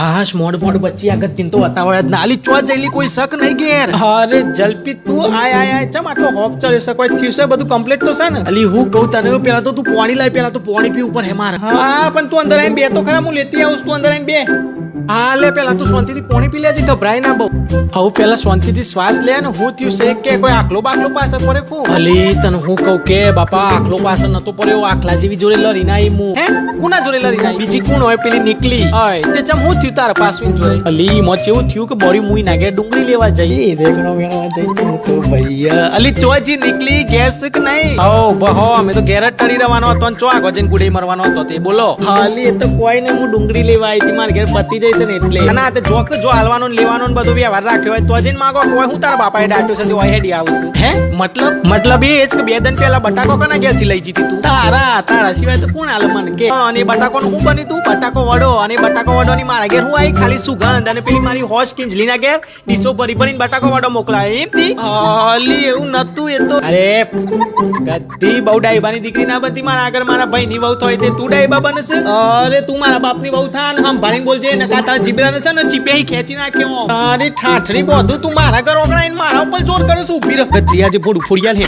હાશ mode mode બચ્ચી આગળ દિન તો બતાવે નાલી ચો જઈલી કોઈ શક નહીં ઘેર અરે જલપી તું આય ચમ આટલો હોપ ચડે છે કોઈ થયું છે બધું કમ્પ્લીટ તો છે ને અલી હું કહું તને પેલા તો તું પાણી લાય પેલા તો પાણી પી ઉપર હે માર હા પણ તું અંદર આવીને બે તો ખરા હું લેતી આવું તું અંદર આવીને બે હા લે પેલા તું શાંતિથી પાણી પી લેજે ગભરાય ના બહુ આવું પેલા શાંતિથી શ્વાસ લે ને હું થયું છે કે કોઈ આખલો બાખલો પાછળ પડે કો અલી તને હું કહું કે બાપા આખલો પાછળ નતો પડ્યો આખલા જેવી જોડે લડીને આવી હું હે કોના જોડે લડીને આવી બીજી કોણ હોય પેલી નીકળી ઓય તે ચમ હું થયું તાર પાછું જોડે અલી મોચ એવું થયું કે બોરી મુઈ નાગે ડુંગળી લેવા જઈ રેગણો વેણવા જઈ તો ભૈયા અલી ચોજી નીકળી ઘેર શીખ નહીં ઓ બહો અમે તો ઘેર જ ટળી રહેવાનો હતો ને ચો આગો જઈને ગુડી મરવાનો હતો તે બોલો હાલી એ તો કોઈ ને હું ડુંગળી લેવા આવી હતી માર ઘેર પતી જઈશ ને એટલે ના તે જોક જો હાલવાનો ને લેવાનો ને બધું વ્યવહાર રાખ્યો હોય તો જઈને માગો કોઈ હું તારા બાપાએ ડાટ્યો છે તો ઓય હેડી આવશે હે મતલબ એ જ કે બે દિન પહેલા બટાકો કના ઘેરથી લઈ જીતી તું તારા સિવાય તો કોણ હાલ મને કે અને બટાકો નું હું બની તું બટાકો વડો અને બટાકો વડો ની મારા ઘેર હું આવી ખાલી સુગંધ અને પેલી મારી હોશ કિંજલી ના ઘેર ડીસો ભરી ભરીને બટાકો વડો મોકલાય એમ થી હાલી એવું નતું એ તો અરે ગદ્દી બહુ ડાઈબાની દીકરી ના બધી મારા આગળ મારા ભાઈ ની વહુ થાય તે તું ડાઈબા બનશે અરે તું મારા બાપ ની વહુ થા ને આમ ભારીને બોલજે નકા તારા જીબરા ને છે ને ચીપે ખેંચી નાખ્યો અરે ઠાઠરી બધું તું મારા ઘર ઓગણાઈને મારા ઉપર જોર કરે છે ઉભી રખ ગદ્દી આજે ફોડું ફોડિયાલ હે